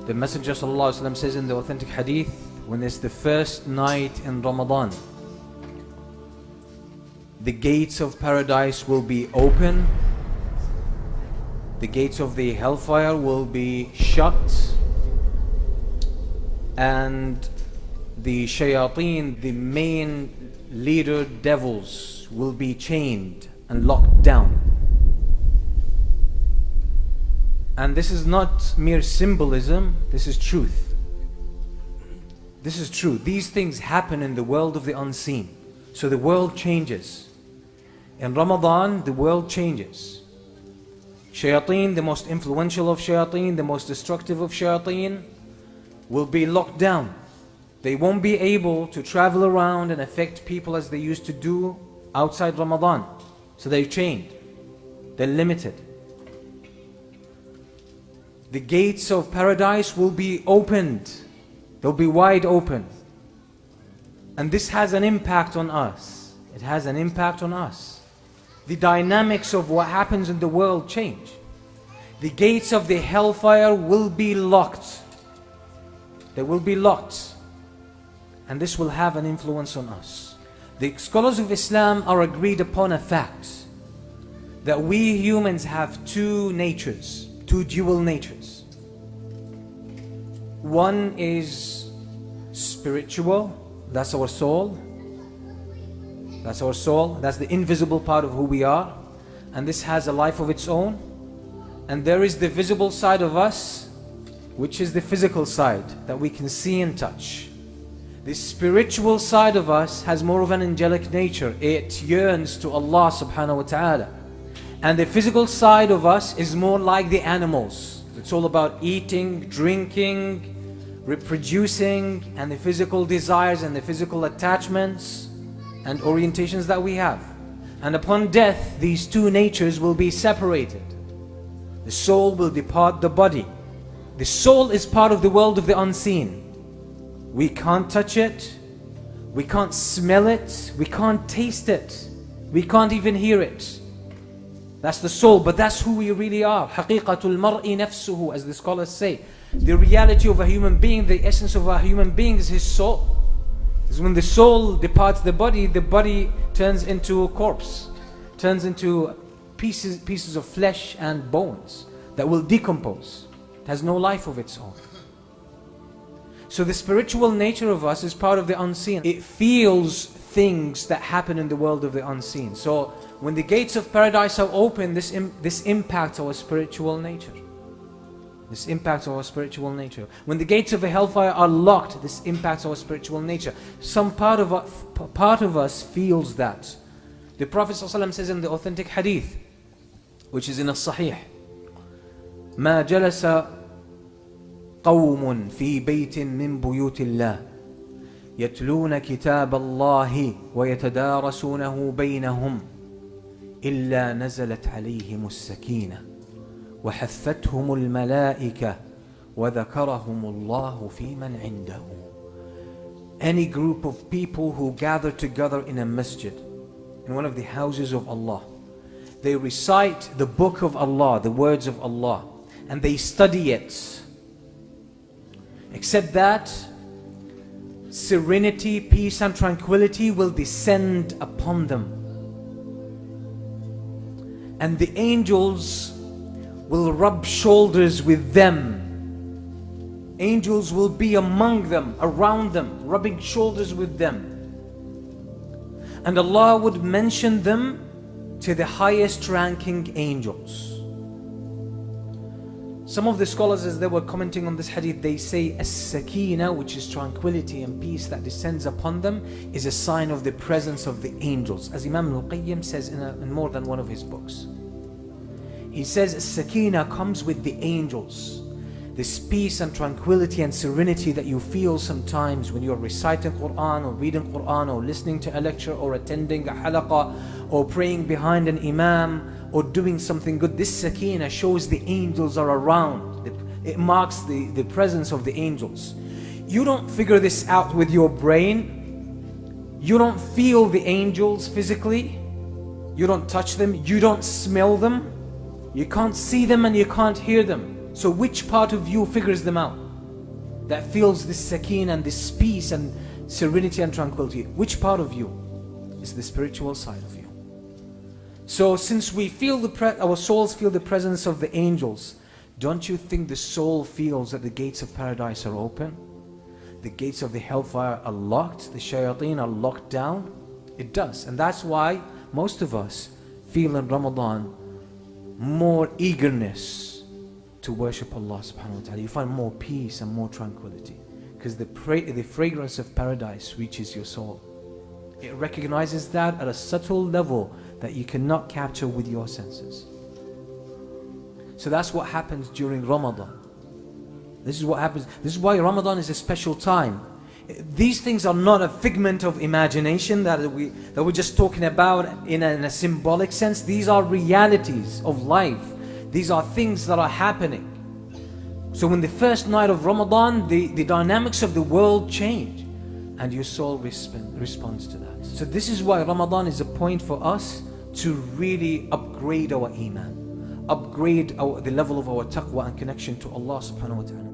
The Messenger ﷺ says in the authentic hadith, when it's the first night in Ramadan, the gates of paradise will be open, the gates of the hellfire will be shut, and the shayateen, the main leader devils, will be chained and locked down. And this is not mere symbolism, this is truth. This is true. These things happen in the world of the unseen. So the world changes. In Ramadan, the world changes. Shayateen, the most influential of shayateen, the most destructive of shayateen, will be locked down. They won't be able to travel around and affect people as they used to do outside Ramadan. So they're chained. They're limited. The gates of paradise will be opened. They'll be wide open. And this has an impact on us. It has an impact on us. The dynamics of what happens in the world change. The gates of the hellfire will be locked. They will be locked. And this will have an influence on us. The scholars of Islam are agreed upon a fact that we humans have two natures, two dual natures. One is spiritual, that's our soul. That's our soul, that's the invisible part of who we are. And this has a life of its own. And there is the visible side of us, which is the physical side that we can see and touch. The spiritual side of us has more of an angelic nature. It yearns to Allah subhanahu wa ta'ala. And the physical side of us is more like the animals. It's all about eating, drinking, reproducing, and the physical desires and the physical attachments and orientations that we have. And upon death, these two natures will be separated. The soul will depart the body. The soul is part of the world of the unseen. We can't touch it, we can't smell it, we can't taste it, we can't even hear it. That's the soul, but that's who we really are. حَقِيقَةُ الْمَرْءِ نَفْسُهُ, as the scholars say. The reality of a human being, the essence of a human being is his soul. Because when the soul departs the body turns into a corpse, turns into pieces of flesh and bones that will decompose. It has no life of its own. So the spiritual nature of us is part of the unseen. It feels things that happen in the world of the unseen. So when the gates of paradise are open, this impacts our spiritual nature. This impacts our spiritual nature. When the gates of the hellfire are locked, this impacts our spiritual nature. Some part of us feels that. The Prophet ﷺ says in the authentic hadith, which is in a Sahih, مَا جَلَسَ قوم في بيت من بيوت الله يتلون كتاب الله ويتدارسونه بينهم إلا نزلت عليهم السكينة وحفتهم الملائكة وذكرهم الله في من عنده. Any group of people who gather together in a masjid, in one of the houses of Allah, they recite the book of Allah, the words of Allah, and they study it. Except that serenity, peace and tranquility will descend upon them. And the angels will rub shoulders with them. Angels will be among them, around them, rubbing shoulders with them. And Allah would mention them to the highest ranking angels. Some of the scholars, as they were commenting on this hadith, they say as-sakina, which is tranquility and peace that descends upon them, is a sign of the presence of the angels, as Imam al-Qayyim says in more than one of his books. He says as-sakina comes with the angels. This peace and tranquility and serenity that you feel sometimes when you're reciting Quran or reading Quran or listening to a lecture or attending a halaqah or praying behind an imam or doing something good. This sakina shows the angels are around. It marks the presence of the angels. You don't figure this out with your brain. You don't feel the angels physically. You don't touch them. You don't smell them. You can't see them and you can't hear them. So which part of you figures them out? that feels this sakeen and this peace and serenity and tranquility. Which part of you is the spiritual side of you? So since we feel our souls feel the presence of the angels, don't you think the soul feels that the gates of paradise are open? The gates of the hellfire are locked, the shayateen are locked down? It does. And that's why most of us feel in Ramadan more eagerness to worship Allah subhanahu wa ta'ala. You find more peace and more tranquility because the fragrance of paradise reaches your soul. It recognizes that at a subtle level that you cannot capture with your senses. So that's what happens during Ramadan. This is what happens. This is why Ramadan is a special time. These things are not a figment of imagination that we're just talking about in a symbolic sense. These are realities of life. These are things that are happening. So when the first night of Ramadan, the dynamics of the world change and your soul responds to that. So this is why Ramadan is a point for us to really upgrade our iman, upgrade the level of our taqwa and connection to Allah subhanahu wa ta'ala.